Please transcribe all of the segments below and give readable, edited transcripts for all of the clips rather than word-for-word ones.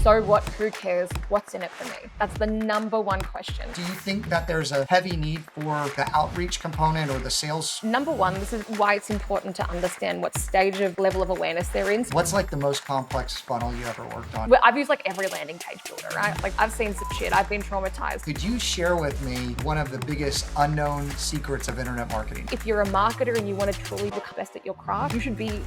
So what? Who cares? What's in it for me? That's the number one question. Do you think that there's a heavy need for the outreach component or the sales? Number one, this is why it's important to understand what stage of level of awareness they're in. What's like the most complex funnel you ever worked on? Well, I've used like every landing page builder, right? Like I've seen some shit. I've been traumatized. Could you share with me one of the biggest unknown secrets of internet marketing? If you're a marketer and you want to truly become best at your craft, you should be.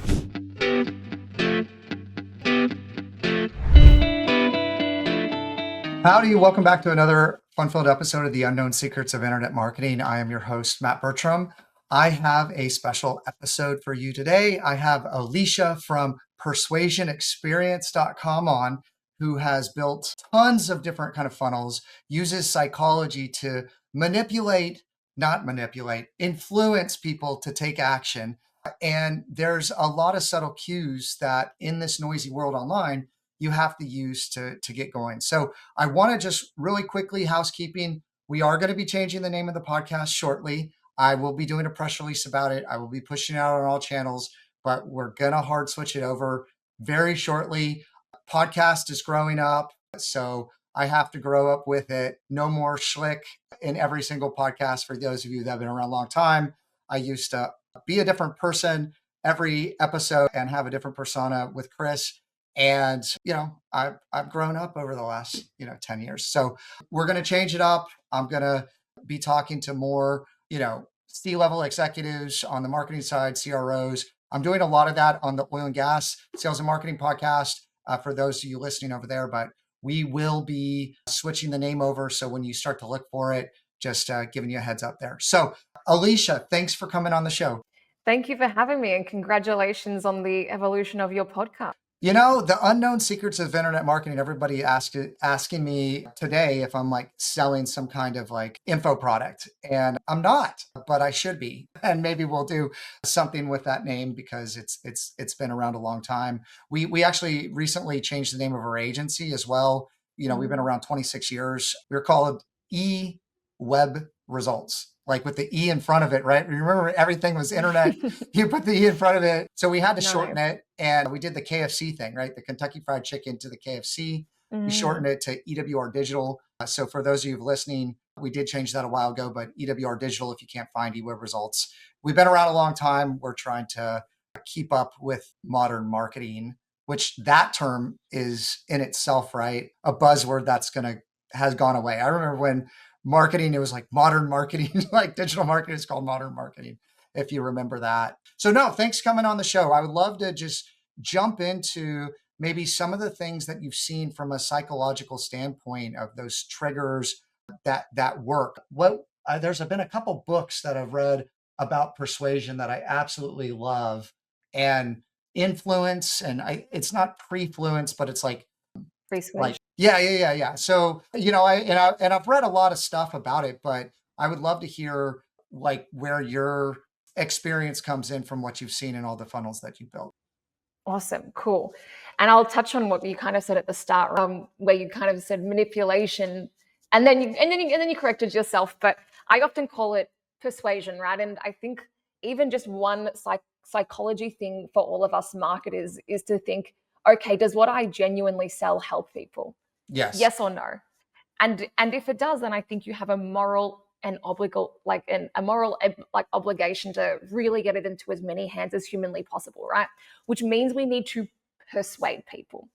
Howdy, welcome back to another fun-filled episode of the Unknown Secrets of Internet Marketing. I am your host, Matt Bertram. I have a special episode for you today. I have Alisha from persuasionexperience.com on, who has built tons of different kind of funnels, uses psychology to influence people to take action. And there's a lot of subtle cues that in this noisy world online, you have to use to get going. So I want to just really quickly, housekeeping, we are going to be changing the name of the podcast shortly. I will be doing a press release about it. I will be pushing it out on all channels, but we're going to hard switch it over very shortly. Podcast is growing up, so I have to grow up with it. No more schlick in every single podcast. For those of you that have been around a long time, I used to be a different person every episode and have a different persona with Chris. And, I've grown up over the last, 10 years. So we're going to change it up. I'm going to be talking to more, C-level executives on the marketing side, CROs. I'm doing a lot of that on the oil and gas sales and marketing podcast for those of you listening over there. But we will be switching the name over. So when you start to look for it, just giving you a heads up there. So Alisha, thanks for coming on the show. Thank you for having me, and congratulations on the evolution of your podcast. The unknown secrets of internet marketing, everybody asking me today if I'm like selling some kind of like info product, and I'm not, but I should be. And maybe we'll do something with that name because it's been around a long time. We actually recently changed the name of our agency as well. We've been around 26 years. We're called eWeb Results, like with the E in front of it, right? Remember, everything was internet. You put the E in front of it. So we had to shorten it. And we did the KFC thing, right? The Kentucky Fried Chicken to the KFC. We shortened it to EWR Digital. So for those of you listening, we did change that a while ago, but EWR Digital, if you can't find eWeb Results. We've been around a long time. We're trying to keep up with modern marketing, which that term is in itself, right? A buzzword has gone away. I remember when marketing, it was like modern marketing, like digital marketing is called modern marketing, if you remember that. So no, thanks for coming on the show. I would love to just jump into maybe some of the things that you've seen from a psychological standpoint of those triggers that work. There's been a couple books that I've read about persuasion that I absolutely love, and influence, and it's not pre-fluence, but it's like Persuasion. Yeah. So, I've read a lot of stuff about it, but I would love to hear like where your experience comes in from what you've seen in all the funnels that you built. Awesome. Cool. And I'll touch on what you kind of said at the start, where you kind of said manipulation, and then you corrected yourself, but I often call it persuasion, right? And I think even just one psychology thing for all of us marketers is to think, okay, does what I genuinely sell help people? Yes or no? And if it does, then I think you have a moral and obligation to really get it into as many hands as humanly possible, right? Which means we need to persuade people.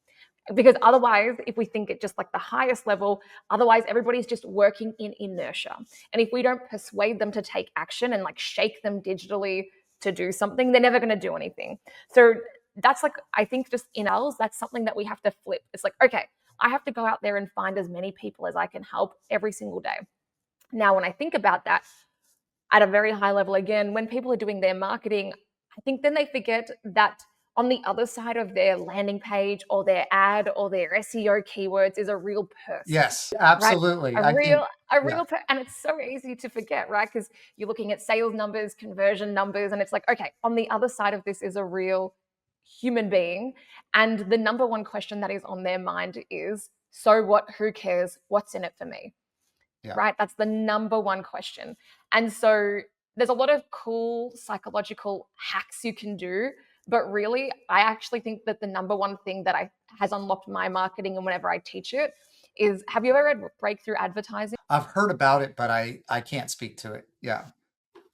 Because otherwise, if we think at just like the highest level, otherwise everybody's just working in inertia. And if we don't persuade them to take action and like shake them digitally to do something, they're never going to do anything. So that's like, I think just in ours, that's something that we have to flip. It's like, okay, I have to go out there and find as many people as I can help every single day. Now, when I think about that at a very high level, again, when people are doing their marketing, I think then they forget that on the other side of their landing page or their ad or their SEO keywords is a real person. Yes, absolutely. Right? And it's so easy to forget, right? Because you're looking at sales numbers, conversion numbers, and it's like, okay, on the other side of this is a real human being. And the number one question that is on their mind is, so what? Who cares? What's in it for me? Yeah. Right? That's the number one question. And so there's a lot of cool psychological hacks you can do. But really, I actually think that the number one thing that I has unlocked my marketing and whenever I teach it is, have you ever read Breakthrough Advertising? I've heard about it, but I can't speak to it. Yeah.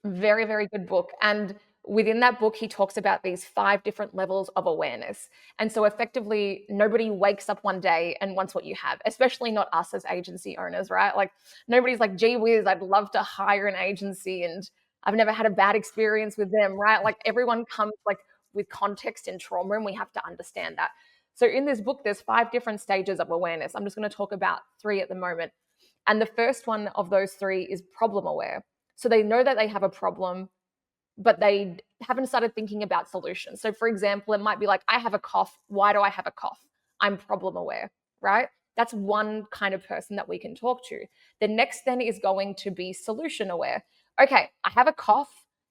Very, very good book. And within that book, he talks about these 5 different levels of awareness. And so effectively, nobody wakes up one day and wants what you have, especially not us as agency owners, right? Like nobody's like, gee whiz, I'd love to hire an agency and I've never had a bad experience with them, right? Like everyone comes like with context and trauma, and we have to understand that. So in this book, there's 5 different stages of awareness. I'm just going to talk about 3 at the moment. And the first one of those 3 is problem aware. So they know that they have a problem, but they haven't started thinking about solutions. So for example, it might be like, I have a cough. Why do I have a cough? I'm problem aware, right? That's one kind of person that we can talk to. The next then is going to be solution aware. Okay, I have a cough.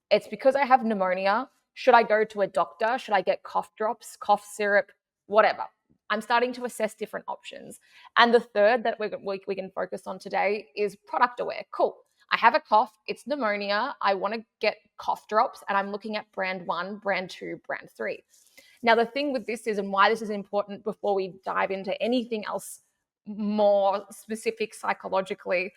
It's because I have pneumonia. Should I go to a doctor? Should I get cough drops, cough syrup, whatever? I'm starting to assess different options. And the third that we can focus on today is product aware. Cool. I have a cough, it's pneumonia, I want to get cough drops, and I'm looking at brand 1, brand 2, brand 3. Now, the thing with this is, and why this is important before we dive into anything else more specific psychologically,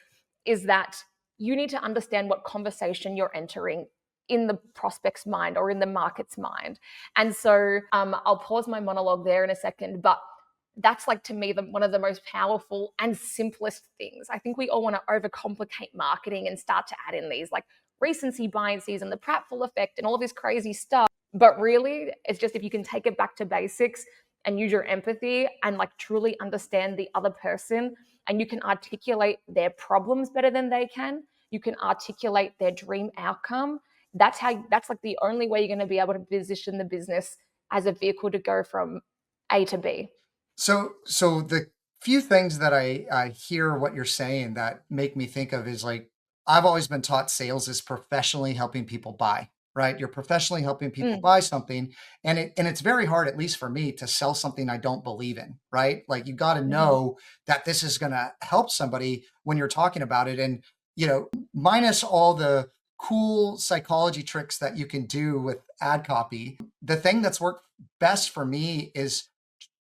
is that you need to understand what conversation you're entering in the prospect's mind or in the market's mind. And so I'll pause my monologue there in a second, but that's like to me one of the most powerful and simplest things. I think we all want to overcomplicate marketing and start to add in these like recency biases and the pratfall effect and all of this crazy stuff. But really, it's just if you can take it back to basics and use your empathy and like truly understand the other person, and you can articulate their problems better than they can. You can articulate their dream outcome. That's like the only way you're going to be able to position the business as a vehicle to go from A to B. So the few things that I hear what you're saying that make me think of is like, I've always been taught sales is professionally helping people buy, right? You're professionally helping people buy something. And it's very hard, at least for me, to sell something I don't believe in, right? Like you got to know that this is going to help somebody when you're talking about it. And, minus all the cool psychology tricks that you can do with ad copy, the thing that's worked best for me is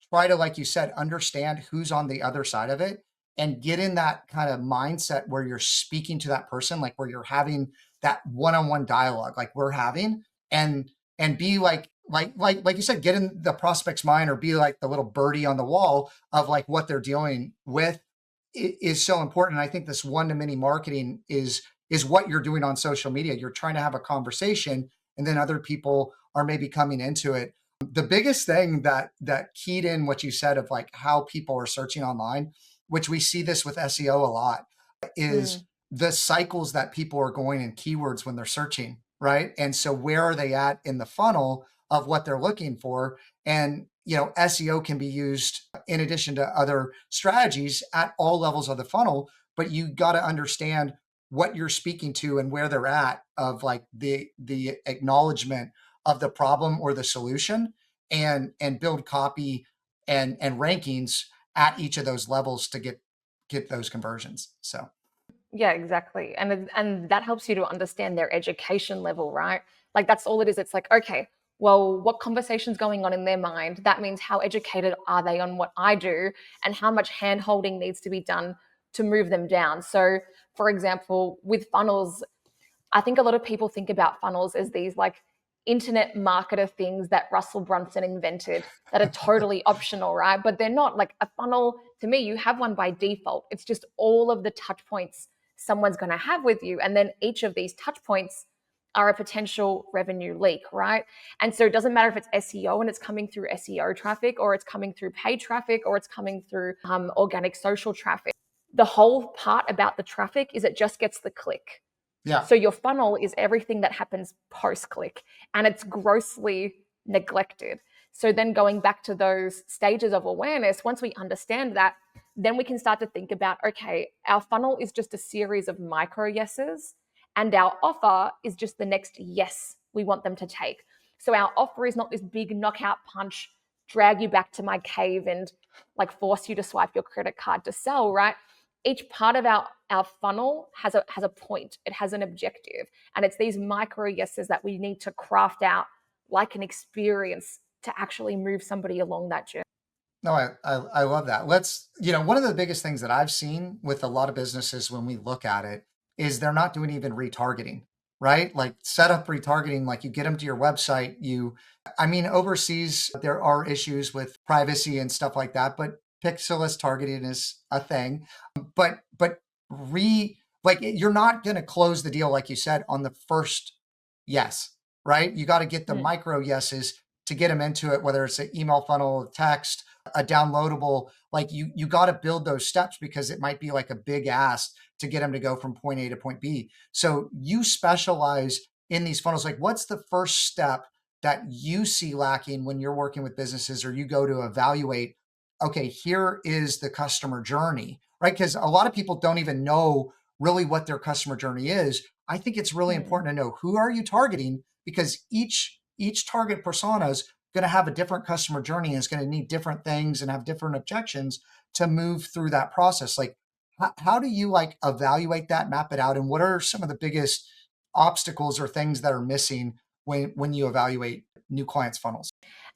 try to, like you said, understand who's on the other side of it and get in that kind of mindset where you're speaking to that person, like where you're having that one-on-one dialogue, like we're having, and be like you said, get in the prospect's mind or be like the little birdie on the wall of like what they're dealing with is so important. And I think this one-to-many marketing is what you're doing on social media. You're trying to have a conversation, and then other people are maybe coming into it. The biggest thing that keyed in what you said of like how people are searching online, which we see this with SEO a lot, is the cycles that people are going in keywords when they're searching, right? And so where are they at in the funnel of what they're looking for? And SEO can be used in addition to other strategies at all levels of the funnel, but you got to understand what you're speaking to and where they're at of like the acknowledgement of the problem or the solution, and build copy and rankings at each of those levels to get those conversions. So yeah, exactly. And that helps you to understand their education level, right? Like that's all it is. It's like, okay, well, what conversation's going on in their mind? That means how educated are they on what I do, and how much hand holding needs to be done to move them down. So for example, with funnels, I think a lot of people think about funnels as these like internet marketer things that Russell Brunson invented that are totally optional, right? But they're not. Like a funnel, to me, you have one by default. It's just all of the touch points someone's going to have with you. And then each of these touch points are a potential revenue leak, right? And so it doesn't matter if it's SEO and it's coming through SEO traffic, or it's coming through paid traffic, or it's coming through organic social traffic. The whole part about the traffic is it just gets the click. yeah. So your funnel is everything that happens post-click, and it's grossly neglected. So then going back to those stages of awareness, once we understand that, then we can start to think about, okay, our funnel is just a series of micro yeses, and our offer is just the next yes we want them to take. So our offer is not this big knockout punch, drag you back to my cave and like force you to swipe your credit card to sell, right? Each part of our funnel has a point. It has an objective. And it's these micro yeses that we need to craft out like an experience to actually move somebody along that journey. No, I love that. Let's, one of the biggest things that I've seen with a lot of businesses when we look at it is they're not doing even retargeting, right? Like set up retargeting, like you get them to your website. I mean, overseas, there are issues with privacy and stuff like that, but pixelless targeting is a thing. But like you're not going to close the deal, like you said, on the first yes, right? You got to get the Mm. micro yeses to get them into it, whether it's an email funnel, text, a downloadable. Like you got to build those steps because it might be like a big ask to get them to go from point A to point B. So you specialize in these funnels. Like what's the first step that you see lacking when you're working with businesses or you go to evaluate, okay, here is the customer journey, right? Because a lot of people don't even know really what their customer journey is. I think it's really Mm. important to know who are you targeting, because each target persona is going to have a different customer journey and it's going to need different things and have different objections to move through that process. Like how do you like evaluate that, map it out, and what are some of the biggest obstacles or things that are missing when you evaluate new clients funnels?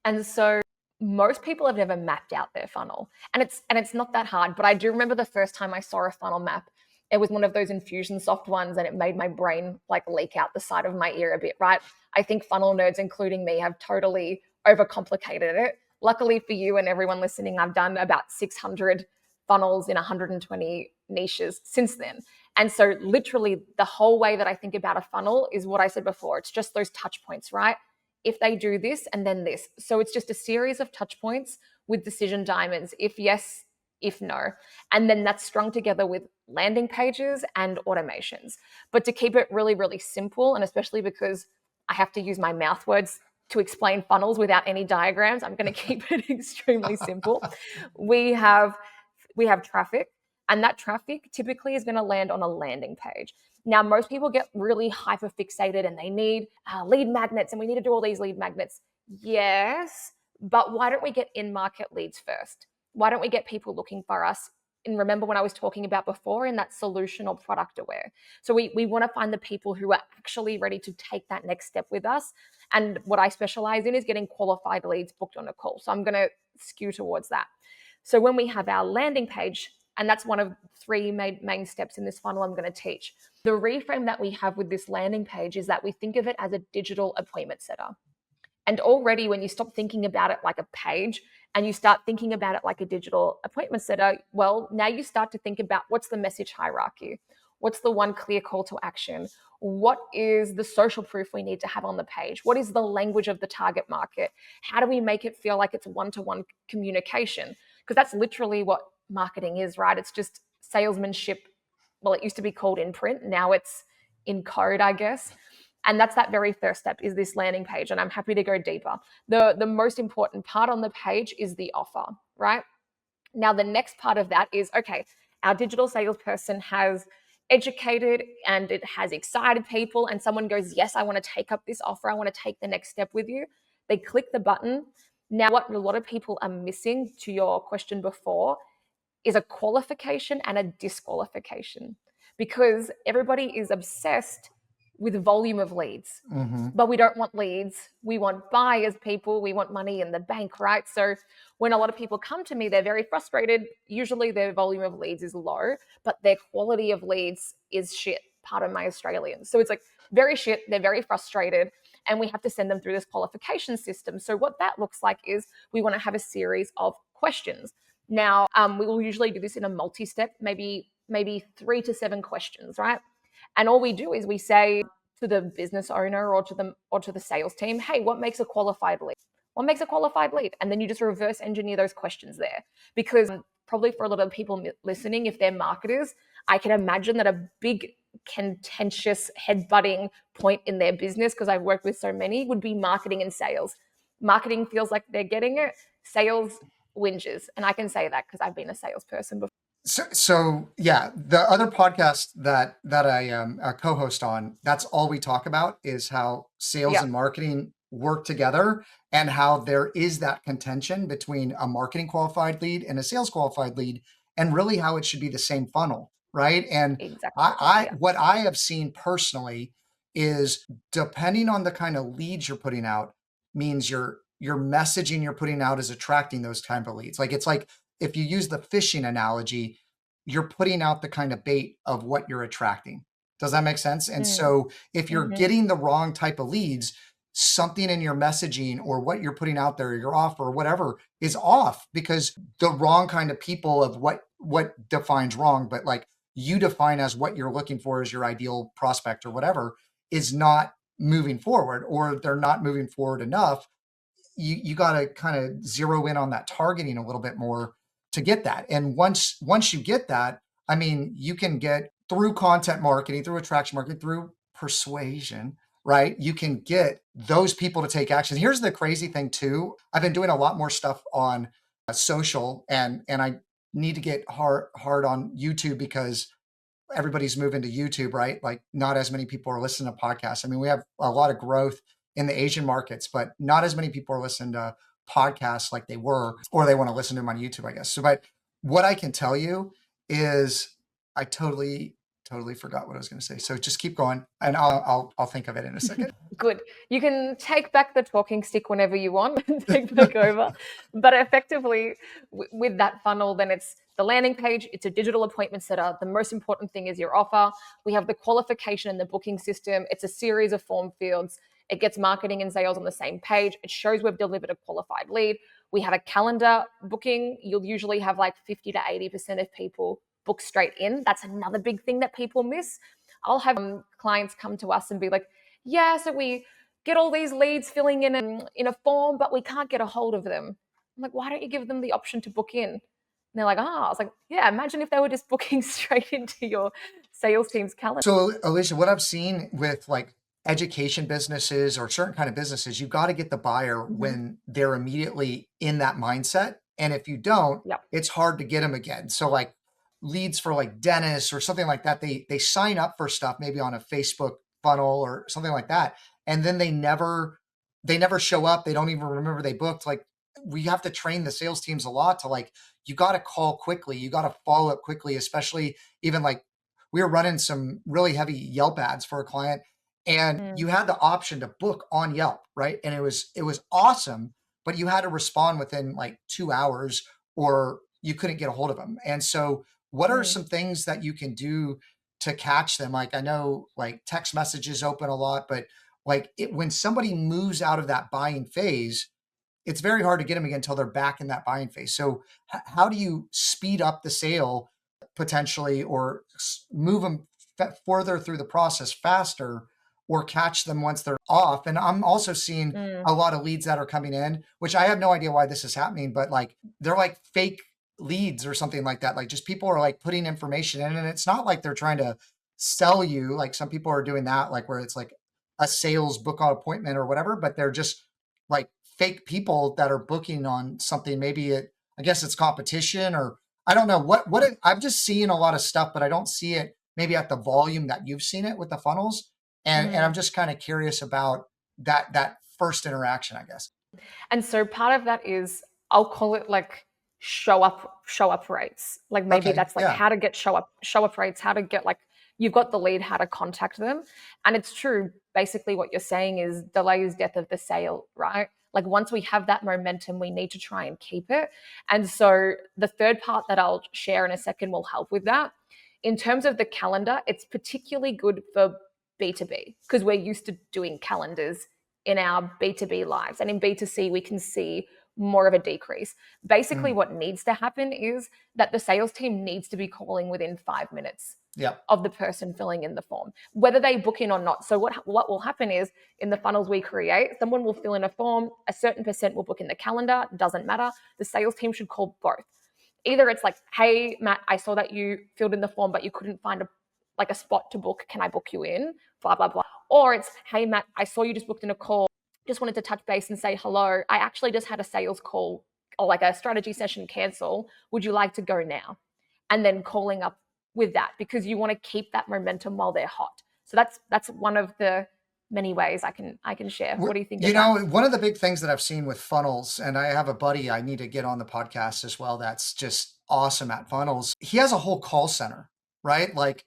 And so most people have never mapped out their funnel. And it's not that hard, but I do remember the first time I saw a funnel map. It was one of those Infusionsoft ones and it made my brain like leak out the side of my ear a bit, right? I think funnel nerds, including me, have totally overcomplicated it. Luckily for you and everyone listening, I've done about 600 funnels in 120 niches since then. And so literally the whole way that I think about a funnel is what I said before. It's just those touch points, right? If they do this and then this. So it's just a series of touch points with decision diamonds. If yes, if no. And then that's strung together with landing pages and automations. But to keep it really, really simple, and especially because I have to use my mouth words to explain funnels without any diagrams, I'm going to keep it extremely simple. We have traffic, and that traffic typically is going to land on a landing page. Now, most people get really hyper fixated and they need lead magnets, and we need to do all these lead magnets. Yes, but why don't we get in market leads first? Why don't we get people looking for us? And remember when I was talking about before in that solution or product aware. So we want to find the people who are actually ready to take that next step with us. And what I specialize in is getting qualified leads booked on a call. So I'm going to skew towards that. So when we have our landing page, and that's one of three main steps in this funnel I'm going to teach. The reframe that we have with this landing page is that we think of it as a digital appointment setter. And already when you stop thinking about it like a page and you start thinking about it like a digital appointment setter, well, now you start to think about what's the message hierarchy? What's the one clear call to action? What is the social proof we need to have on the page? What is the language of the target market? How do we make it feel like it's one-to-one communication? Because that's literally what marketing is, right? It's just salesmanship. Well, it used to be called in print. Now it's in code, I guess. And that's that very first step is this landing page. And I'm happy to go deeper. The most important part on the page is the offer, right? Now, the next part of that is, okay, our digital salesperson has educated and it has excited people, and someone goes, yes, I want to take up this offer. I want to take the next step with you. They click the button. Now, what a lot of people are missing, to your question before, is a qualification and a disqualification, because everybody is obsessed with volume of leads. Mm-hmm. But we don't want leads. We want buyers, people. We want money in the bank, right? So when a lot of people come to me, they're very frustrated. Usually their volume of leads is low, but their quality of leads is shit. Pardon my Australian. So it's like very shit. They're very frustrated. And we have to send them through this qualification system. So what that looks like is we want to have a series of questions. Now, we will usually do this in a multi-step, maybe 3 to 7 questions, right? And all we do is we say to the business owner or to the sales team, hey, what makes a qualified lead? What makes a qualified lead? And then you just reverse engineer those questions there. Because probably for a lot of people listening, if they're marketers, I can imagine that a big contentious head-butting point in their business, because I've worked with so many, would be marketing and sales. Marketing feels like they're getting it. Sales whinges. And I can say that because I've been a salesperson before. So yeah, the other podcast that I co-host on, that's all we talk about is how sales Yeah. and marketing work together, and how there is that contention between a marketing qualified lead and a sales qualified lead, and really how it should be the same funnel, right? And Exactly. Yeah. what I have seen personally is depending on the kind of leads you're putting out means your messaging you're putting out is attracting those kind of leads. Like, it's like if you use the fishing analogy, you're putting out the kind of bait of what you're attracting. Does that make sense? And Mm. so if you're Mm-hmm. getting the wrong type of leads, something in your messaging or what you're putting out there, your offer or whatever is off, because the wrong kind of people of what defines wrong, but like you define as what you're looking for as your ideal prospect or whatever, is not moving forward, or they're not moving forward enough. You got to kind of zero in on that targeting a little bit more to get that. And once you get that, I mean, you can get through content marketing, through attraction marketing, through persuasion, right? You can get those people to take action. Here's the crazy thing too. I've been doing a lot more stuff on social, and I need to get hard on YouTube, because everybody's moving to YouTube, right? Like, not as many people are listening to podcasts. I mean, we have a lot of growth in the Asian markets, but not as many people are listening to podcasts like they were, or they want to listen to them on YouTube, I guess. So, but what I can tell you is I totally forgot what I was going to say. So just keep going, and I'll think of it in a second. Good. You can take back the talking stick whenever you want and take back over. But effectively, with that funnel, then it's the landing page, it's a digital appointment setter. The most important thing is your offer. We have the qualification and the booking system. It's a series of form fields. It gets marketing and sales on the same page. It shows we've delivered a qualified lead. We have a calendar booking. You'll usually have like 50 to 80% of people book straight in. That's another big thing that people miss. I'll have clients come to us and be like, yeah, so we get all these leads filling in a form, but we can't get a hold of them. I'm like, why don't you give them the option to book in? And they're like, I was like, yeah, imagine if they were just booking straight into your sales team's calendar. So, Alicia, what I've seen with like education businesses or certain kind of businesses, you've got to get the buyer when they're immediately in that mindset. And if you don't, Yep. it's hard to get them again. So like leads for like dentists or something like that, they sign up for stuff maybe on a Facebook funnel or something like that. And then they never show up. They don't even remember they booked. Like, we have to train the sales teams a lot to like, you got to call quickly. You got to follow up quickly, especially even like we were running some really heavy Yelp ads for a client, and you had the option to book on Yelp, right? And it was awesome, but you had to respond within like 2 hours or you couldn't get a hold of them. And so what are some things that you can do to catch them? Like, I know like text messages open a lot, but like when somebody moves out of that buying phase, it's very hard to get them again until they're back in that buying phase. So how do you speed up the sale potentially, or move them further through the process faster, or catch them once they're off? And I'm also seeing a lot of leads that are coming in, which I have no idea why this is happening, but like they're like fake leads or something like that. Like, just people are like putting information in, and it's not like they're trying to sell you. Like, some people are doing that, like where it's like a sales book on appointment or whatever, but they're just like fake people that are booking on something. Maybe I guess it's competition, or I don't know I'm just seeing a lot of stuff, but I don't see it maybe at the volume that you've seen it with the funnels. And I'm just kind of curious about that first interaction, I guess. And so part of that is, I'll call it like show up rates. Like, maybe Okay. that's like Yeah. how to get show up rates, how to get, like, you've got the lead, how to contact them. And it's true. Basically what you're saying is delay is death of the sale, right? Like, once we have that momentum, we need to try and keep it. And so the third part that I'll share in a second will help with that. In terms of the calendar, it's particularly good for B2B, because we're used to doing calendars in our B2B lives. And in B2C, we can see more of a decrease. Basically, Mm. what needs to happen is that the sales team needs to be calling within 5 minutes Yeah. of the person filling in the form, whether they book in or not. So what will happen is, in the funnels we create, someone will fill in a form, a certain percent will book in the calendar, doesn't matter. The sales team should call both. Either it's like, hey, Matt, I saw that you filled in the form, but you couldn't find a spot to book. Can I book you in? Blah, blah, blah. Or it's, hey, Matt, I saw you just booked in a call. Just wanted to touch base and say hello. I actually just had a sales call or like a strategy session cancel. Would you like to go now? And then calling up with that, because you want to keep that momentum while they're hot. So that's one of the many ways I can share. What do you think of that? One of the big things that I've seen with funnels, and I have a buddy I need to get on the podcast as well, that's just awesome at funnels. He has a whole call center, right? Like,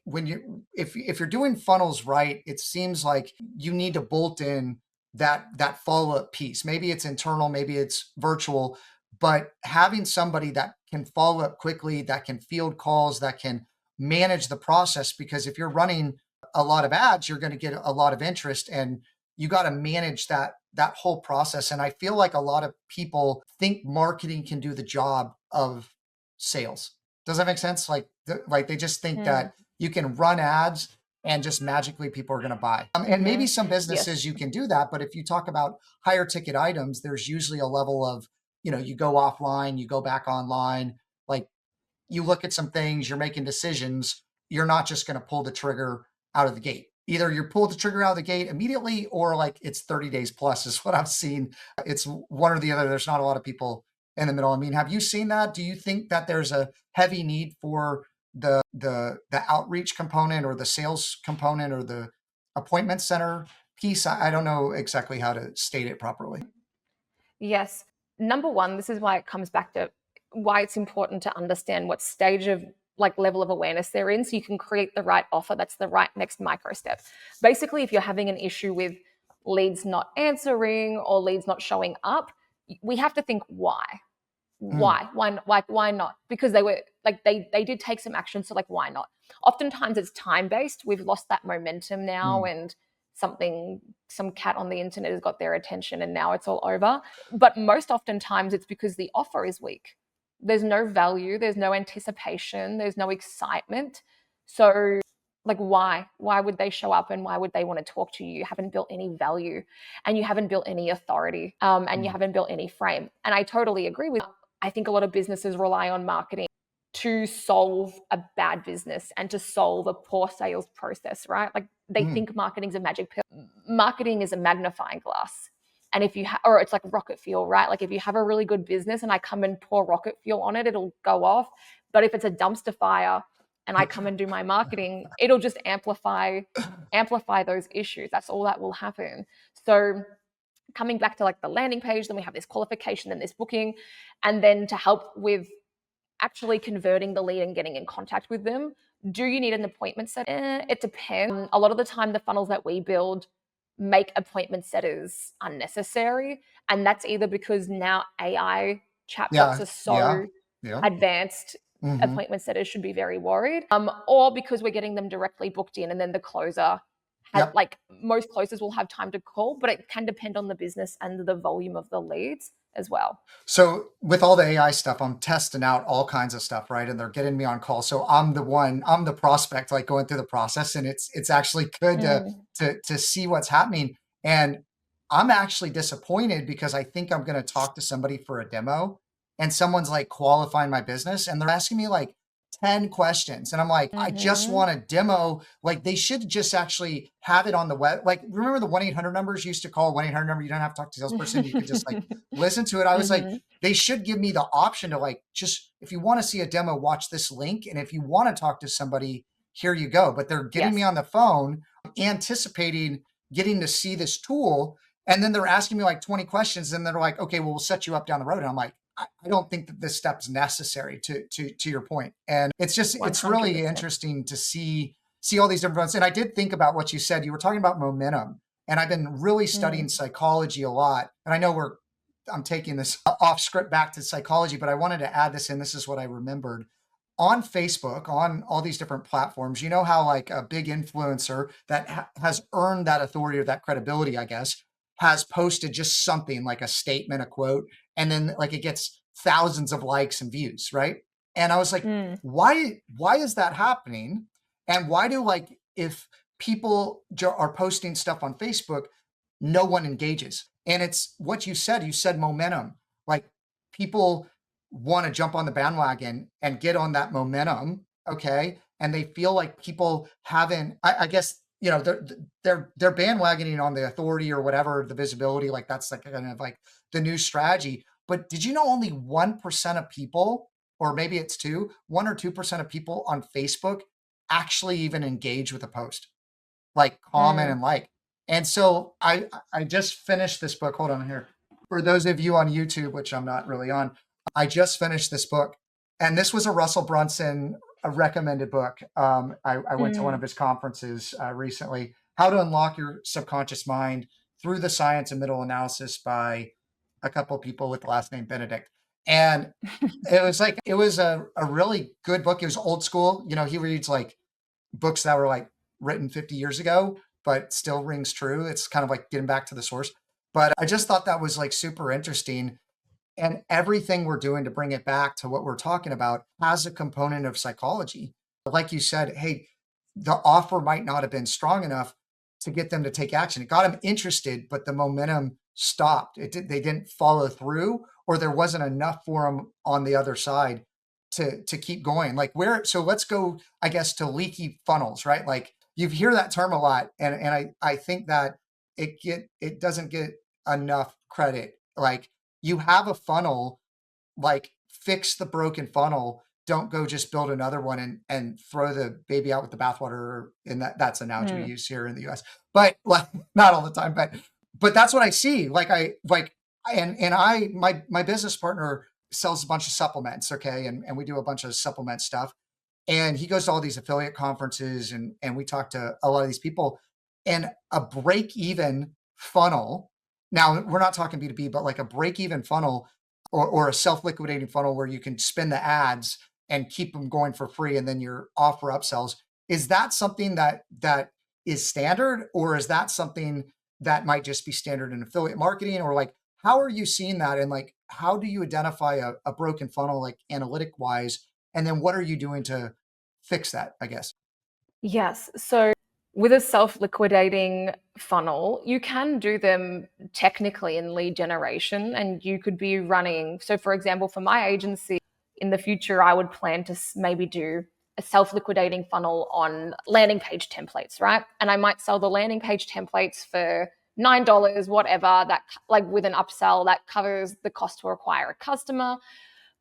if you're doing funnels right, it seems like you need to bolt in that follow-up piece. Maybe it's internal, maybe it's virtual, but having somebody that can follow up quickly, that can field calls, that can manage the process, because if you're running a lot of ads, you're going to get a lot of interest, and you got to manage that whole process. And I feel like a lot of people think marketing can do the job of sales. Does that make sense? Like they just think that you can run ads and just magically people are going to buy. And maybe some businesses you can do that, but if you talk about higher ticket items, there's usually a level of, you go offline, you go back online, like you look at some things, you're making decisions. You're not just going to pull the trigger out of the gate. Either you pull the trigger out of the gate immediately, or like it's 30 days plus is what I've seen. It's one or the other. There's not a lot of people in the middle. I mean, have you seen that? Do you think that there's a heavy need for the outreach component or the sales component or the appointment center piece? I don't know exactly how to state it properly. Yes. Number one, this is why it comes back to why it's important to understand what stage of like level of awareness they're in, so you can create the right offer that's the right next micro step. Basically, if you're having an issue with leads not answering or leads not showing up, we have to think why. Why not? Because they were like they did take some action, so like why not? Oftentimes it's time based. We've lost that momentum now, and some cat on the internet has got their attention and now it's all over. But most oftentimes it's because the offer is weak. There's no value, there's no anticipation, there's no excitement. So like why would they show up and why would they want to talk to you? You haven't built any value, and you haven't built any authority, and you haven't built any frame. And I totally agree with, I think a lot of businesses rely on marketing to solve a bad business and to solve a poor sales process, right? Like they think marketing's a magic pill. Marketing is a magnifying glass. And if you or it's like rocket fuel, right? Like if you have a really good business and I come and pour rocket fuel on it, it'll go off. But if it's a dumpster fire and I come and do my marketing, it'll just amplify those issues. That's all that will happen. So coming back to like the landing page, then we have this qualification, then this booking, and then to help with actually converting the lead and getting in contact with them. Do you need an appointment set? It depends. A lot of the time, the funnels that we build make appointment setters unnecessary. And that's either because now AI chatbots are so advanced, appointment setters should be very worried, or because we're getting them directly booked in, and then the closer like most closers will have time to call, but it can depend on the business and the volume of the leads as well. So with all the AI stuff, I'm testing out all kinds of stuff, right? And they're getting me on call. So I'm the prospect, like going through the process, and it's actually good to see what's happening. And I'm actually disappointed because I think I'm going to talk to somebody for a demo, and someone's like qualifying my business, and they're asking me like 10 questions. And I'm like, I just want a demo. Like they should just actually have it on the web. Like, remember the 1-800 numbers you used to call 1-800 number? You don't have to talk to a salesperson. You could just like listen to it. I was like, they should give me the option to like, just, if you want to see a demo, watch this link. And if you want to talk to somebody, here you go. But they're getting me on the phone, anticipating getting to see this tool. And then they're asking me like 20 questions. And they're like, okay, well, we'll set you up down the road. And I'm like, I don't think that this step's necessary to your point. And it's just, 100%. It's really interesting to see all these different ones. And I did think about what you said. You were talking about momentum, and I've been really studying psychology a lot. And I know I'm taking this off script back to psychology, but I wanted to add this in. This is what I remembered. On Facebook, on all these different platforms, you know how like a big influencer that has earned that authority or that credibility, I guess, has posted just something like a statement, a quote, and then like it gets thousands of likes and views, right? And I was like, why is that happening? And why do, like, if people are posting stuff on Facebook, no one engages? And it's what you said momentum. Like people want to jump on the bandwagon and get on that momentum, okay? And they feel like people haven't, I guess, they're bandwagoning on the authority or whatever, the visibility, like that's like kind of like the new strategy. But did you know only 1% of people, or maybe it's 1 or 2% of people on Facebook actually even engage with a post, like comment and like. And so I just finished this book. Hold on here. For those of you on YouTube, which I'm not really on, I just finished this book. And this was a Russell Brunson a recommended book. I went to one of his conferences recently, How to Unlock Your Subconscious Mind Through the Science and Middle Analysis by a couple of people with the last name Benedict. And it was a really good book. It was old school. You know, he reads like books that were like written 50 years ago, but still rings true. It's kind of like getting back to the source. But I just thought that was like super interesting. And everything we're doing to bring it back to what we're talking about has a component of psychology. Like you said, hey, the offer might not have been strong enough to get them to take action. It got them interested, but the momentum stopped. They didn't follow through, or there wasn't enough for them on the other side to keep going. Like so let's go, I guess, to leaky funnels, right? Like you hear that term a lot. And I think that it doesn't get enough credit. Like you have a funnel, like fix the broken funnel. Don't go just build another one and throw the baby out with the bathwater. And that's an analogy we use here in the US, but like not all the time, but that's what I see. My business partner sells a bunch of supplements. Okay. And we do a bunch of supplement stuff. And he goes to all these affiliate conferences and we talk to a lot of these people, and a break even funnel. Now we're not talking B2B, but like a break even funnel or a self-liquidating funnel where you can spin the ads and keep them going for free. And then your offer upsells. Is that something that is standard, or is that something that might just be standard in affiliate marketing? Or like, how are you seeing that? And like, how do you identify a broken funnel, like analytic wise? And then what are you doing to fix that, I guess? Yes. So with a self-liquidating funnel, you can do them technically in lead generation, and you could be running. So for example, for my agency, in the future, I would plan to maybe do a self-liquidating funnel on landing page templates, right? And I might sell the landing page templates for $9, whatever, that like with an upsell that covers the cost to acquire a customer.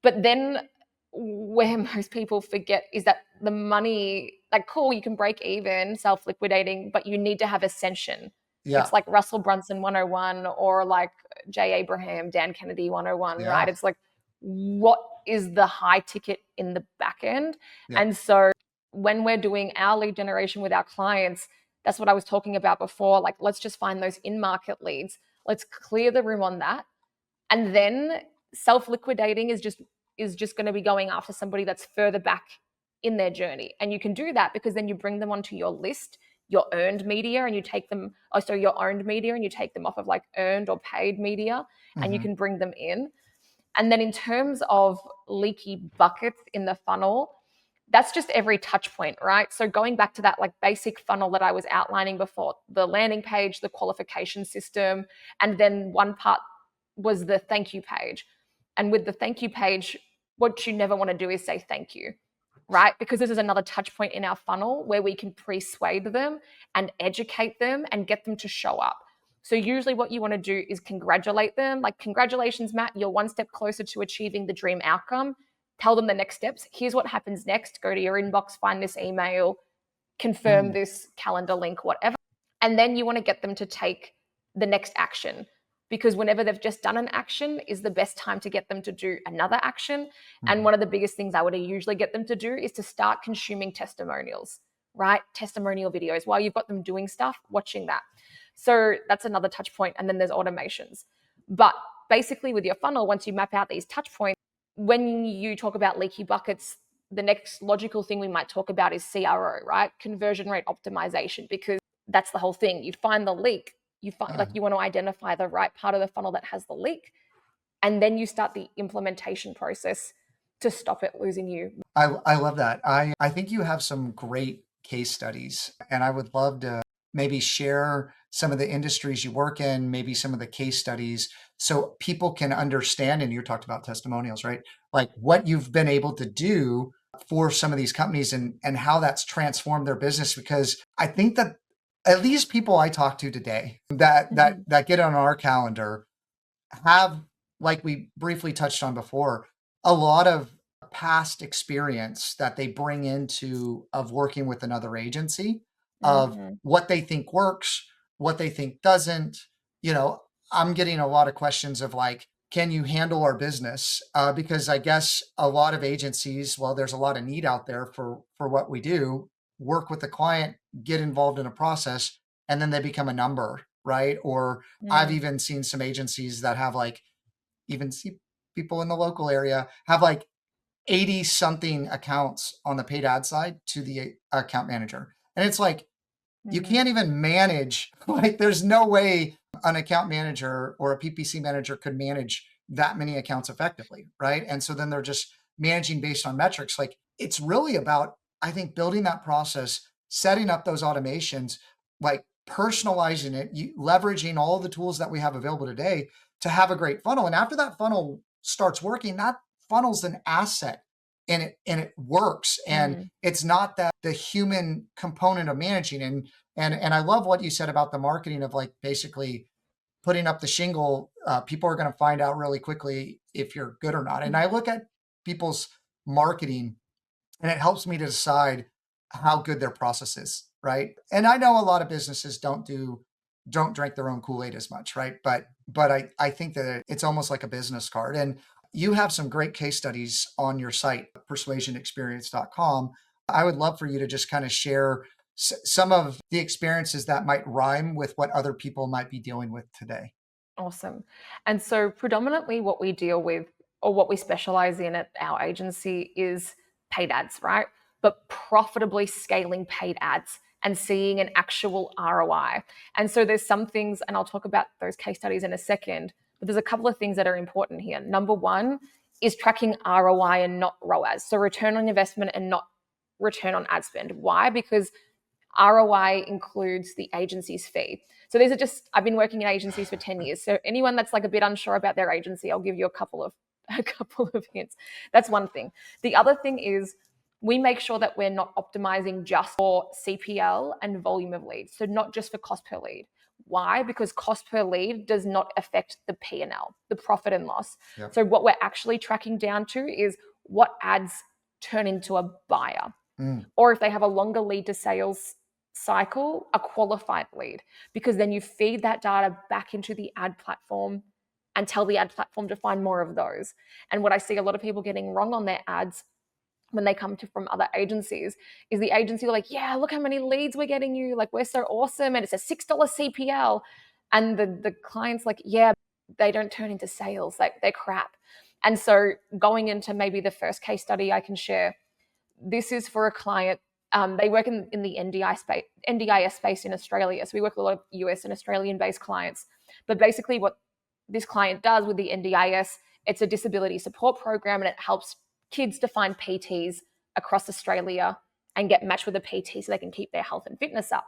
But then where most people forget is that the money, like, cool, you can break even self-liquidating, but you need to have ascension. Yeah. It's like Russell Brunson 101 or like Jay Abraham, Dan Kennedy 101, right? Yeah. It's like, what is the high ticket in the back end? Yeah. And so when we're doing our lead generation with our clients, that's what I was talking about before. Like, let's just find those in-market leads. Let's clear the room on that. And then self-liquidating is just going to be going after somebody that's further back in their journey. And you can do that because then you bring them onto your list, your earned media, and you take them, your owned media, and you take them off of like earned or paid media, and you can bring them in. And then in terms of leaky buckets in the funnel, that's just every touch point, right? So going back to that like basic funnel that I was outlining before, the landing page, the qualification system, and then one part was the thank you page. And with the thank you page, what you never want to do is say thank you, right? Because this is another touch point in our funnel where we can persuade them and educate them and get them to show up. So usually what you want to do is congratulate them. Like, congratulations, Matt, you're one step closer to achieving the dream outcome. Tell them the next steps. Here's what happens next. Go to your inbox, find this email, confirm this calendar link, whatever. And then you want to get them to take the next action, because whenever they've just done an action is the best time to get them to do another action. And one of the biggest things I would usually get them to do is to start consuming testimonials, right? Testimonial videos. While you've got them doing stuff, watching that. So that's another touch point. And then there's automations. But basically with your funnel, once you map out these touch points, when you talk about leaky buckets, the next logical thing we might talk about is CRO, right? Conversion rate optimization, because that's the whole thing. You find the leak, you find like you want to identify the right part of the funnel that has the leak, and then you start the implementation process to stop it losing you. I love that. I think you have some great case studies, and I would love to maybe share some of the industries you work in, maybe some of the case studies, so people can understand. And you talked about testimonials, right? Like what you've been able to do for some of these companies and how that's transformed their business. Because I think that at least people I talk to today that get on our calendar have, like we briefly touched on before, a lot of past experience that they bring into of working with another agency, of what they think works, what they think doesn't. You know, I'm getting a lot of questions of like, can you handle our business? Because I guess a lot of agencies, well, there's a lot of need out there for what we do, work with the client, get involved in a process, and then they become a number. right? Or I've even seen some agencies that have like, even see people in the local area have like 80 something accounts on the paid ad side to the account manager. And it's like, you can't even manage, like, there's no way an account manager or a PPC manager could manage that many accounts effectively, right? And so then they're just managing based on metrics. Like, it's really about, I think, building that process, setting up those automations, like personalizing it, leveraging all the tools that we have available today to have a great funnel. And after that funnel starts working, that funnel's an asset, and it works. And it's not that the human component of managing. And I love what you said about the marketing of like basically putting up the shingle. People are going to find out really quickly if you're good or not. And I look at people's marketing, and it helps me to decide how good their process is, right? And I know a lot of businesses don't drink their own Kool-Aid as much, right? But I think that it's almost like a business card. And you have some great case studies on your site, persuasionexperience.com. I would love for you to just kind of share some of the experiences that might rhyme with what other people might be dealing with today. Awesome. And so predominantly what we deal with, or what we specialize in at our agency, is paid ads, right? But profitably scaling paid ads and seeing an actual ROI. And so there's some things, and I'll talk about those case studies in a second, but there's a couple of things that are important here. Number one is tracking ROI and not ROAS. So return on investment and not return on ad spend. Why? Because ROI includes the agency's fee. So these are just, I've been working in agencies for 10 years. So anyone that's like a bit unsure about their agency, I'll give you a couple of hints. That's one thing. The other thing is we make sure that we're not optimizing just for CPL and volume of leads. So not just for cost per lead. Why? Because cost per lead does not affect the P&L, the profit and loss. Yep. So what we're actually tracking down to is what ads turn into a buyer. Or if they have a longer lead to sales cycle, a qualified lead, because then you feed that data back into the ad platform and tell the ad platform to find more of those. And what I see a lot of people getting wrong on their ads when they come from other agencies is the agency are like, yeah, look how many leads we're getting you. Like, we're so awesome. And it's a $6 CPL. And the client's like, yeah, they don't turn into sales. Like, they're crap. And so going into maybe the first case study I can share, this is for a client. They work in the NDIS space in Australia. So we work with a lot of US and Australian-based clients. But basically what this client does with the NDIS, it's a disability support program, and it helps kids to find PTs across Australia and get matched with a PT so they can keep their health and fitness up.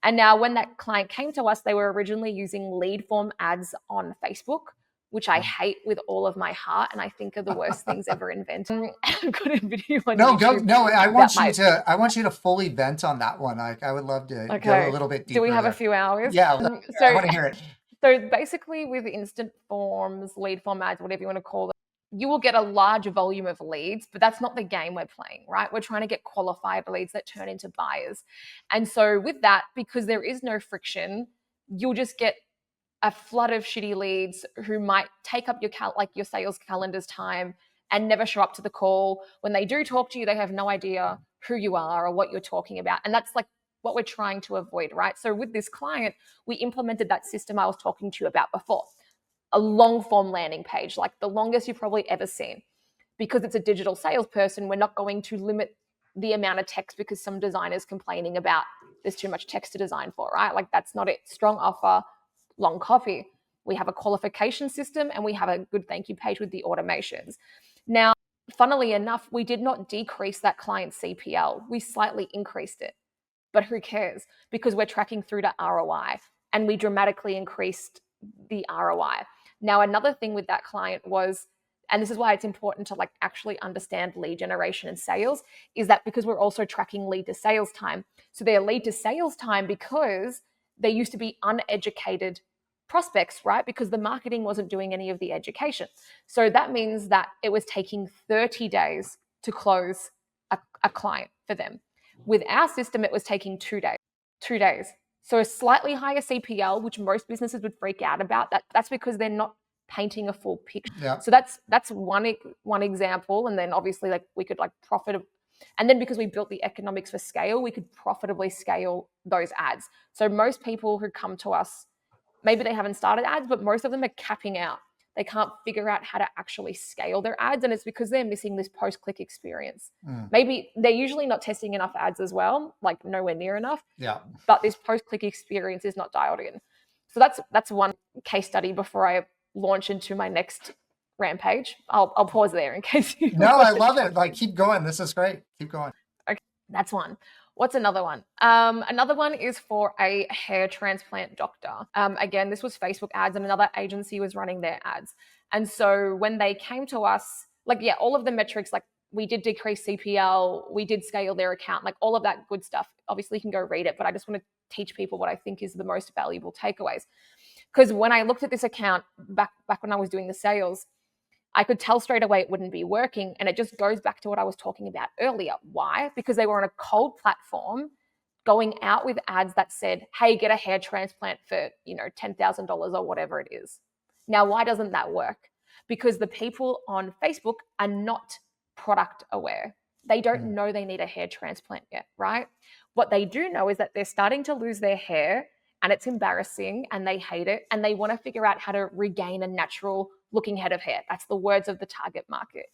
And now when that client came to us, they were originally using lead form ads on Facebook, which I hate with all of my heart, and I think are the worst things ever invented. I've got a video on YouTube. No, I want you to fully vent on that one. I would love to go a little bit deeper. Do we have a few hours? Yeah, I want to hear it. So basically with instant forms, lead form ads, whatever you want to call them, you will get a large volume of leads, but that's not the game we're playing, right? We're trying to get qualified leads that turn into buyers. And so with that, because there is no friction, you'll just get a flood of shitty leads who might take up your sales calendar's time and never show up to the call. When they do talk to you, they have no idea who you are or what you're talking about. And that's like what we're trying to avoid, right? So with this client, we implemented that system I was talking to you about before, a long form landing page, like the longest you've probably ever seen. Because it's a digital salesperson, we're not going to limit the amount of text because some designers complaining about there's too much text to design for, right? Like, that's not it. Strong offer, long copy. We have a qualification system, and we have a good thank you page with the automations. Now, funnily enough, we did not decrease that client's CPL. We slightly increased it, but who cares? Because we're tracking through to ROI, and we dramatically increased the ROI. Now, another thing with that client was, and this is why it's important to like actually understand lead generation and sales, is that because we're also tracking lead to sales time. So their lead to sales time, because they used to be uneducated prospects, right? Because the marketing wasn't doing any of the education. So that means that it was taking 30 days to close a client for them. With our system, it was taking 2 days. 2 days. So a slightly higher CPL, which most businesses would freak out about, that's because they're not painting a full picture. Yeah. So that's one example. And then obviously like we could like profit. And then because we built the economics for scale, we could profitably scale those ads. So most people who come to us maybe they haven't started ads, but most of them are capping out. They can't figure out how to actually scale their ads, and it's because they're missing this post-click experience. Maybe they're usually not testing enough ads as well, like nowhere near enough. Yeah. But this post-click experience is not dialed in. So that's one case study before I launch into my next rampage. I'll pause there in case you. No, I love it. Like, keep going. This is great. Keep going. Okay, that's one. What's another one? Another one is for a hair transplant doctor. Again, this was Facebook ads, and another agency was running their ads. And so when they came to us, like, yeah, all of the metrics, like we did decrease CPL, we did scale their account, like all of that good stuff. Obviously, you can go read it, but I just want to teach people what I think is the most valuable takeaways. Because when I looked at this account back when I was doing the sales, I could tell straight away it wouldn't be working. And it just goes back to what I was talking about earlier. Why? Because they were on a cold platform going out with ads that said, hey, get a hair transplant for, $10,000 or whatever it is. Now, why doesn't that work? Because the people on Facebook are not product aware. They don't know they need a hair transplant yet, right? What they do know is that they're starting to lose their hair and it's embarrassing and they hate it and they want to figure out how to regain a natural looking head of hair. That's the words of the target market.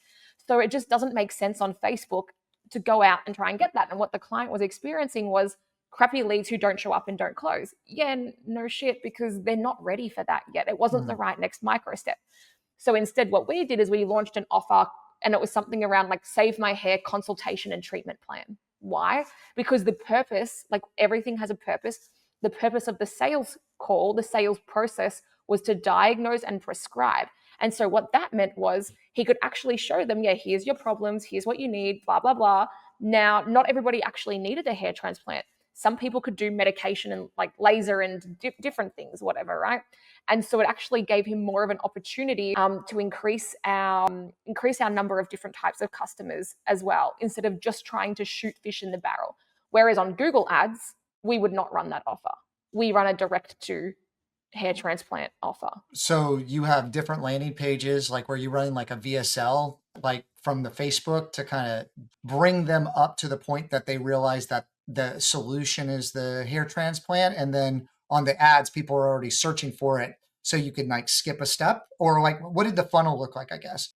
So it just doesn't make sense on Facebook to go out and try and get that. And what the client was experiencing was crappy leads who don't show up and don't close. Yeah, no shit, because they're not ready for that yet. It wasn't the right next micro step. So instead, what we did is we launched an offer, and it was something around like save my hair consultation and treatment plan. Why? Because the purpose, like everything has a purpose. The purpose of the sales call, the sales process, was to diagnose and prescribe. And so what that meant was he could actually show them, yeah, here's your problems, here's what you need, blah, blah, blah. Now, not everybody actually needed a hair transplant. Some people could do medication and like laser and different things, whatever, right? And so it actually gave him more of an opportunity to increase our number of different types of customers as well, instead of just trying to shoot fish in the barrel. Whereas on Google Ads, we would not run that offer. We run a direct to hair transplant offer. So you have different landing pages, like where you're running like a VSL, like from the Facebook to kind of bring them up to the point that they realize that the solution is the hair transplant. And then on the ads, people are already searching for it. So you can like skip a step, or like, what did the funnel look like, I guess?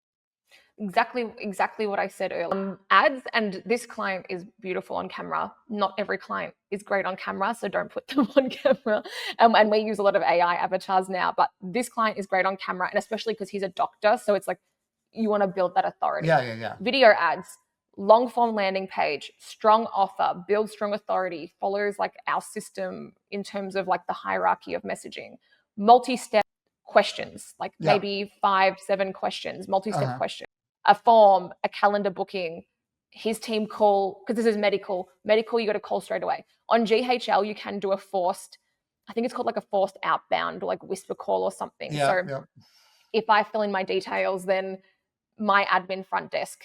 Exactly what I said earlier. Ads, and this client is beautiful on camera. Not every client is great on camera, so don't put them on camera. And we use a lot of AI avatars now, but this client is great on camera, and especially because he's a doctor, so it's like you want to build that authority. Yeah. Video ads, long form landing page, strong offer, build strong authority, follows like our system in terms of like the hierarchy of messaging, multi-step questions, like maybe 5-7 questions, multi-step questions. A form, a calendar booking, his team call, because this is medical, you got to call straight away. On GHL, you can do a forced, I think it's called like a forced outbound, or like whisper call or something. If I fill in my details, then my admin front desk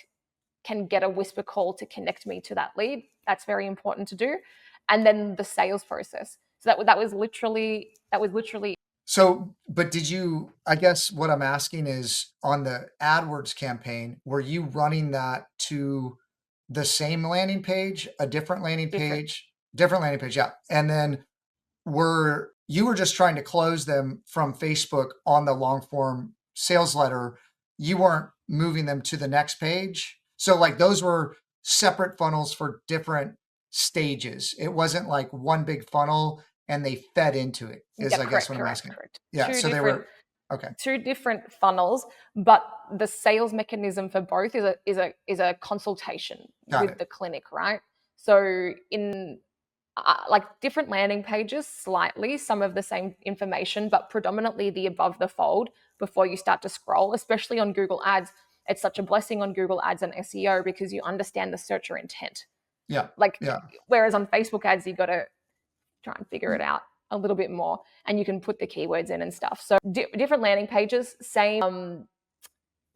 can get a whisper call to connect me to that lead. That's very important to do. And then the sales process. So that was literally. So, but did you, I guess what I'm asking is, on the AdWords campaign, were you running that to the same landing page, a different landing page? Different landing page, yeah. And then you were just trying to close them from Facebook on the long form sales letter. You weren't moving them to the next page. So like those were separate funnels for different stages. It wasn't like one big funnel and they fed into it, is I guess what I'm asking. Correct. Yeah, so they were, okay. Two different funnels, but the sales mechanism for both is a consultation with the clinic, right? So in like different landing pages, slightly some of the same information, but predominantly the above the fold before you start to scroll, especially on Google Ads. It's such a blessing on Google Ads and SEO because you understand the searcher intent. Whereas on Facebook ads, you got to try and figure it out a little bit more, and you can put the keywords in and stuff. So different landing pages, same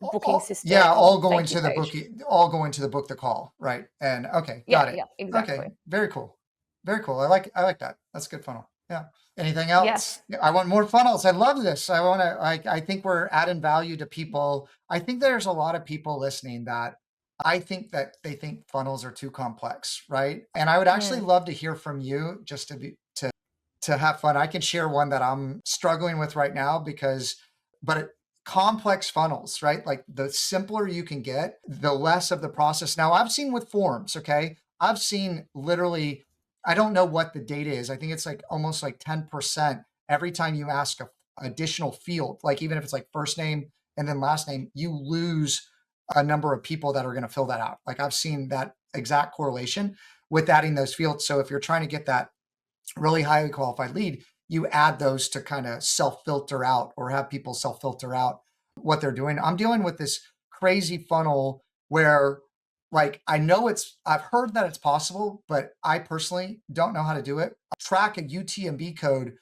booking system. Yeah, all going to the book the call, right? And okay, got it. Yeah, exactly. Okay, very cool. Very cool. I like that. That's a good funnel. Yeah. Anything else? Yes. I want more funnels. I love this. I think we're adding value to people. I think there's a lot of people listening that I think that they think funnels are too complex, right? And I would actually love to hear from you, just to to have fun, I can share one that I'm struggling with right now but complex funnels, right? Like the simpler you can get, the less of the process. Now I've seen with forms, okay? I've seen literally, I don't know what the data is. I think it's like almost like 10% every time you ask a additional field, like even if it's like first name and then last name, you lose a number of people that are going to fill that out. Like I've seen that exact correlation with adding those fields. So if you're trying to get that really highly qualified lead, you add those to kind of self-filter out or have people self-filter out what they're doing. I'm dealing with this crazy funnel where like I've heard that it's possible, but I personally don't know how to do it. Track a UTMB code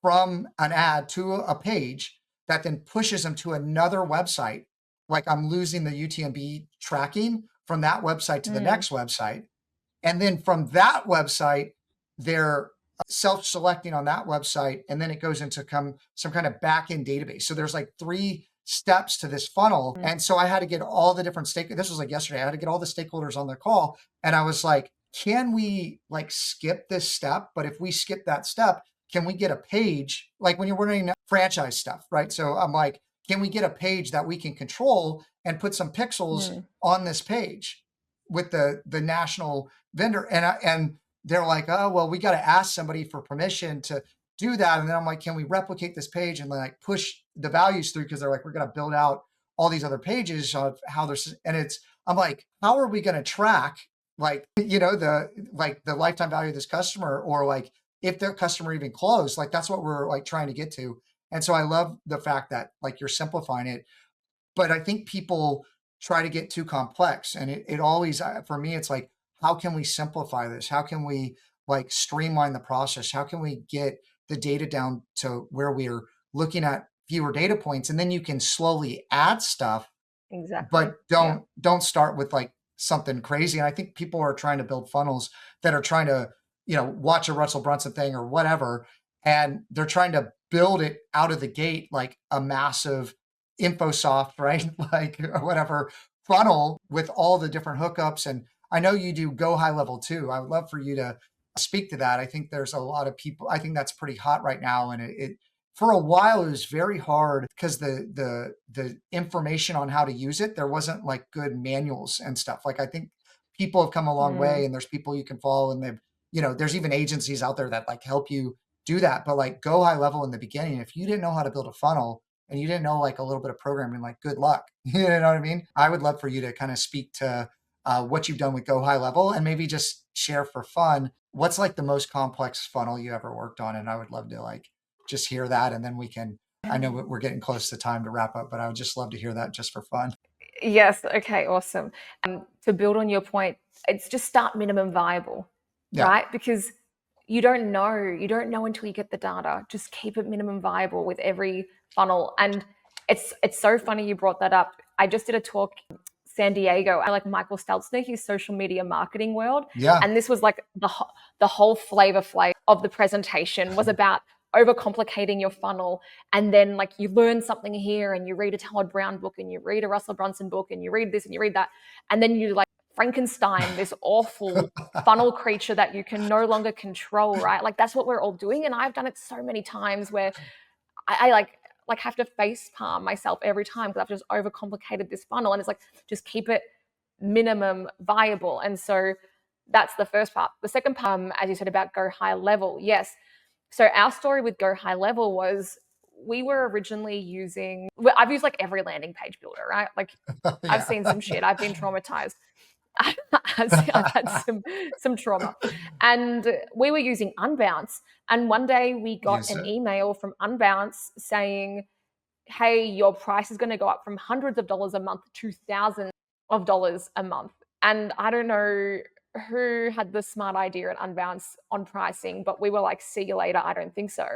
from an ad to a page that then pushes them to another website. Like I'm losing the UTMB tracking from that website to the next website. And then from that website, they're self-selecting on that website. And then it goes into some kind of back-end database. So there's like 3 steps to this funnel. And so I had to get all the different stakeholders. This was like yesterday. I had to get all the stakeholders on the call. And I was like, can we like skip this step? But if we skip that step, can we get a page like when you're running franchise stuff, right? So I'm like, can we get a page that we can control and put some pixels on this page with the national vendor? And they're like, oh, well, we got to ask somebody for permission to do that. And then I'm like, can we replicate this page and like push the values through? Because they're like, we're going to build out all these other pages of how there's, and I'm like, how are we going to track like, the lifetime value of this customer, or like if their customer even closed? Like that's what we're like trying to get to. And so I love the fact that like you're simplifying it, but I think people try to get too complex. And it always, for me, it's like, how can we simplify this? How can we like streamline the process? How can we get the data down to where we're looking at fewer data points, and then you can slowly add stuff, Exactly. but don't start with like something crazy. And I think people are trying to build funnels that are trying to, watch a Russell Brunson thing or whatever. And they're trying to build it out of the gate, like a massive InfoSoft, right? Like whatever funnel with all the different hookups. And I know you do GoHighLevel too. I would love for you to speak to that. I think there's a lot of people, I think that's pretty hot right now. And it for a while, it was very hard because the information on how to use it, there wasn't like good manuals and stuff. Like I think people have come a long way, and there's people you can follow, and there's even agencies out there that like help you do that. But like GoHighLevel in the beginning, if you didn't know how to build a funnel and you didn't know like a little bit of programming, like good luck. You know what I mean? I would love for you to kind of speak to what you've done with GoHighLevel, and maybe just share for fun what's like the most complex funnel you ever worked on. And I would love to like just hear that, and then I know we're getting close to time to wrap up, but I would just love to hear that just for fun. Yes. Okay. Awesome. To build on your point, it's just start minimum viable, right? Because you don't know until you get the data. Just keep it minimum viable with every funnel. And it's so funny you brought that up. I just did a talk in San Diego. I like Michael Stelzner, his social media marketing world. Yeah. And this was like the whole flavor of the presentation was about overcomplicating your funnel. And then like you learn something here, and you read a Howard Brown book, and you read a Russell Brunson book, and you read this and you read that. And then you like Frankenstein, this awful funnel creature that you can no longer control, right? Like that's what we're all doing. And I've done it so many times where I like have to face palm myself every time because I've just overcomplicated this funnel. And it's like, just keep it minimum viable. And so that's the first part. The second part, as you said about GoHighLevel, yes. So our story with GoHighLevel was we were originally I've used like every landing page builder, right? Like I've seen some shit. I've been traumatized. I've had some trauma. And we were using Unbounce. And one day we got an email from Unbounce saying, hey, your price is going to go up from hundreds of dollars a month to thousands of dollars a month. And I don't know who had the smart idea at Unbounce on pricing, but we were like, see you later. I don't think so.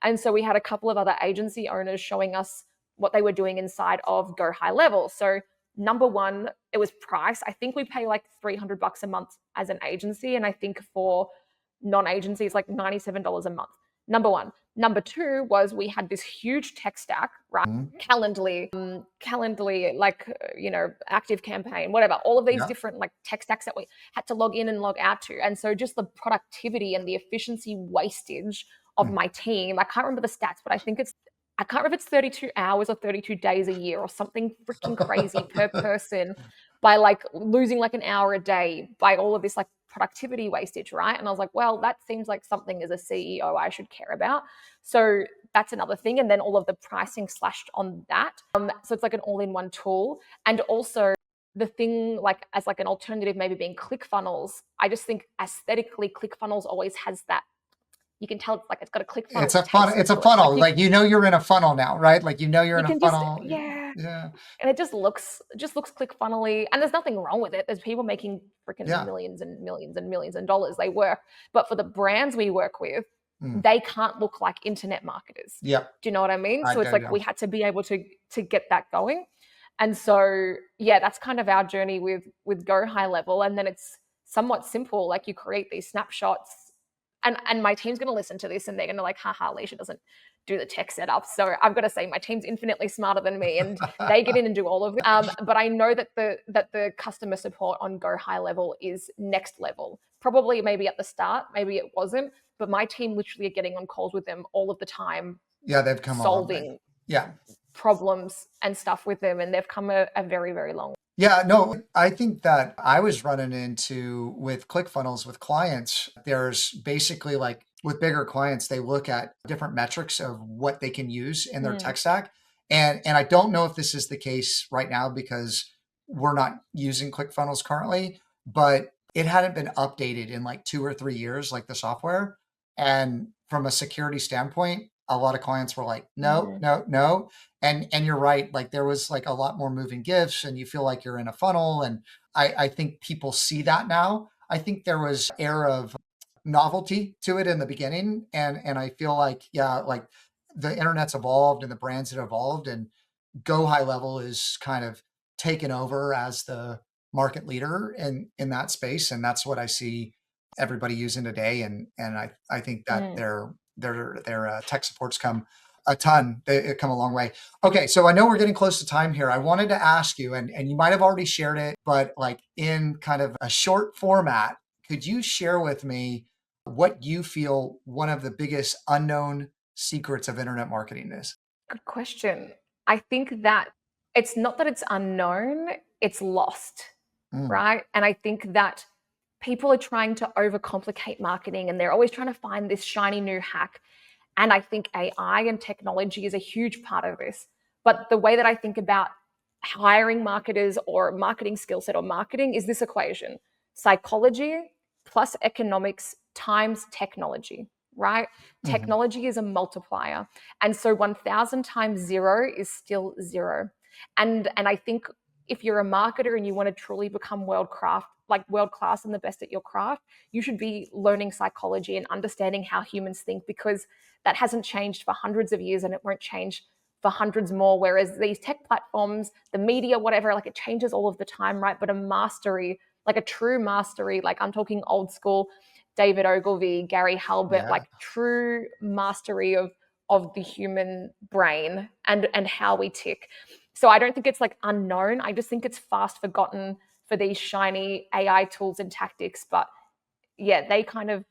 And so we had a couple of other agency owners showing us what they were doing inside of GoHighLevel. So number one, it was price. I think we pay like $300 a month as an agency. And I think for non-agencies, like $97 a month. Number one. Number two was we had this huge tech stack, right? Calendly, like, Active Campaign, whatever, all of these different like tech stacks that we had to log in and log out to. And so just the productivity and the efficiency wastage of my team. I can't remember the stats, but I can't remember if it's 32 hours or 32 days a year or something freaking crazy per person, by like losing like an hour a day by all of this like productivity wastage, right? And I was like, well, that seems like something as a CEO I should care about. So that's another thing. And then all of the pricing slashed on that. So it's like an all-in-one tool. And also the thing, like as like an alternative, maybe being Clickfunnels. I just think aesthetically, Clickfunnels always has that. You can tell it's like it's got a It's Clickfunnels a fun. taste It's a to it. funnel. Like you're in a funnel now, right? Like you're You in a can just, funnel. yeah. Yeah. And it just looks Clickfunnelly, and there's nothing wrong with it. There's people making freaking Yeah. millions and millions and millions of dollars. They work, but for the brands we work with, Mm. they can't look like internet marketers. Yep. Do you know what I mean? I So it's do. like we had to be able to get that going. And so yeah, that's kind of our journey with GoHighLevel. And then it's somewhat simple. Like you create these snapshots, and my team's going to listen to this and they're going to like, haha, Alisha doesn't do the tech setup. So I've got to say my team's infinitely smarter than me, and they get in and do all of it. But I know that the customer support on GoHighLevel is next level. Probably maybe at the start, maybe it wasn't, but my team literally are getting on calls with them all of the time, Yeah, they've come a long way. solving Yeah. problems and stuff with them, and they've come a very, very long way. Yeah, no, I think that I was running into with ClickFunnels with clients. There's basically like with bigger clients, they look at different metrics of what they can use in their tech stack. And I don't know if this is the case right now because we're not using ClickFunnels currently, but it hadn't been updated in like 2 or 3 years, like the software. And from a security standpoint, a lot of clients were like, no, no, no. And you're right, like there was like a lot more moving gifts and you feel like you're in a funnel. And I think people see that now. I think there was air of novelty to it in the beginning. And I feel like, yeah, like the internet's evolved and the brands have evolved, and GoHighLevel is kind of taken over as the market leader in that space. And that's what I see everybody using today. And I think that their tech supports come a ton. They come a long way. Okay, so I know we're getting close to time here. I wanted to ask you, and you might have already shared it, but like in kind of a short format, could you share with me what you feel one of the biggest unknown secrets of internet marketing is? Good question. I think that it's not that it's unknown, it's lost, right? And I think that people are trying to overcomplicate marketing and they're always trying to find this shiny new hack. And I think AI and technology is a huge part of this. But the way that I think about hiring marketers or marketing skill set or marketing is this equation: psychology plus economics times technology, right? Technology is a multiplier. And so 1,000 times zero is still zero. And I think if you're a marketer and you want to truly become world class and the best at your craft, you should be learning psychology and understanding how humans think, because that hasn't changed for hundreds of years and it won't change for hundreds more. Whereas these tech platforms, the media, whatever, like it changes all of the time, right? But a mastery, like a true mastery, like I'm talking old school David Ogilvy, Gary Halbert, like true mastery of the human brain and how we tick. So I don't think it's like unknown. I just think it's fast forgotten for these shiny AI tools and tactics. But yeah, they kind of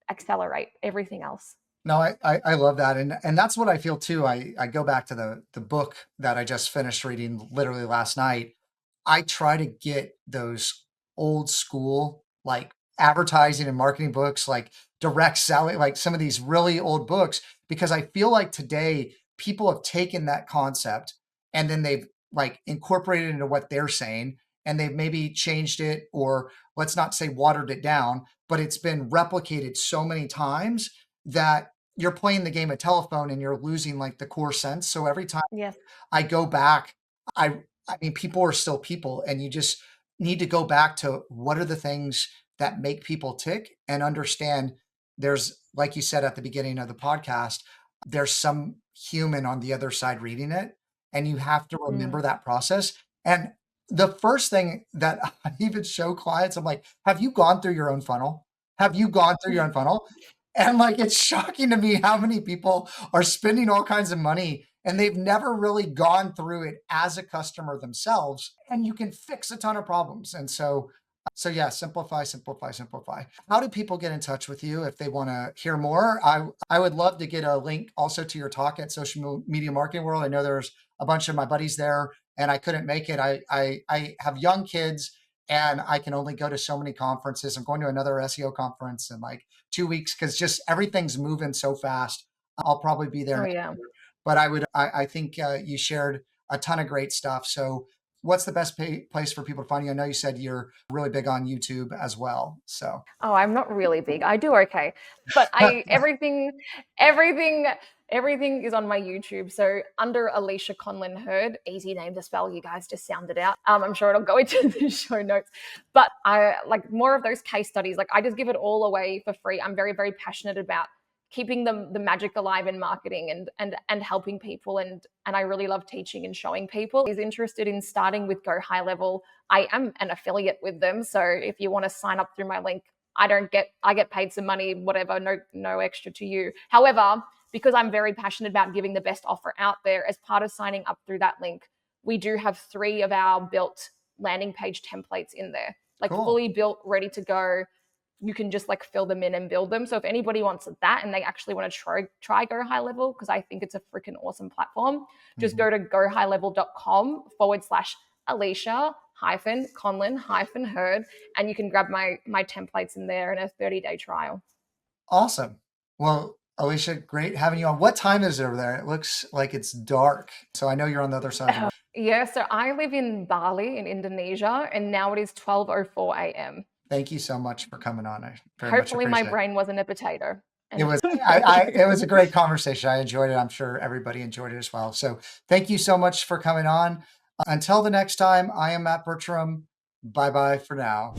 accelerate everything else. No, I love that. And that's what I feel too. I go back to the book that I just finished reading literally last night. I try to get those old school, like advertising and marketing books, like direct selling, like some of these really old books, because I feel like today people have taken that concept and then they've like incorporated it into what they're saying, and they've maybe changed it, or let's not say watered it down, but it's been replicated so many times that you're playing the game of telephone and you're losing like the core sense. So every time Yes. I go back, I mean, people are still people, and you just need to go back to what are the things that make people tick and understand there's, like you said at the beginning of the podcast, there's some human on the other side reading it, and you have to remember that process. And the first thing that I even show clients, I'm like, have you gone through your own funnel? Have you gone through your own funnel? And like, it's shocking to me how many people are spending all kinds of money and they've never really gone through it as a customer themselves. And you can fix a ton of problems. And so So yeah, simplify, simplify, simplify. How do people get in touch with you if they want to hear more? I would love to get a link also to your talk at Social Media Marketing World. I know there's a bunch of my buddies there, and I couldn't make it. I have young kids, and I can only go to so many conferences. I'm going to another SEO conference in like 2 weeks because just everything's moving so fast. I'll probably be there Oh next yeah. year. But I think you shared a ton of great stuff. So what's the best place for people to find you? I know you said you're really big on YouTube as well. So Oh, I'm not really big. I do okay, but everything, everything is on my YouTube. So under Alisha Conlin-Hurd, easy name to spell. You guys just sound it out. I'm sure it'll go into the show notes. But I like more of those case studies. Like I just give it all away for free. I'm very, very passionate about keeping the magic alive in marketing and helping people and I really love teaching and showing people. Is interested in starting with GoHighLevel. I am an affiliate with them, so if you want to sign up through my link, I get paid some money, whatever, no extra to you. However, because I'm very passionate about giving the best offer out there, as part of signing up through that link, we do have 3 of our built landing page templates in there, like cool. fully built, ready to go. You can just like fill them in and build them. So if anybody wants that and they actually want to try GoHighLevel, because I think it's a freaking awesome platform, just go to gohighlevel.com/Alisha Conlin-Hurd, and you can grab my templates in there in a 30-day trial. Awesome. Well, Alicia, great having you on. What time is it over there? It looks like it's dark. So I know you're on the other side of the world. Yeah, so I live in Bali in Indonesia, and now it is 12:04 a.m. Thank you so much for coming on. I very much Hopefully my appreciate it. brain wasn't a potato. It And was thank you. it was a great conversation. I enjoyed it. I'm sure everybody enjoyed it as well. So thank you so much for coming on. Until the next time, I am Matt Bertram. Bye bye for now.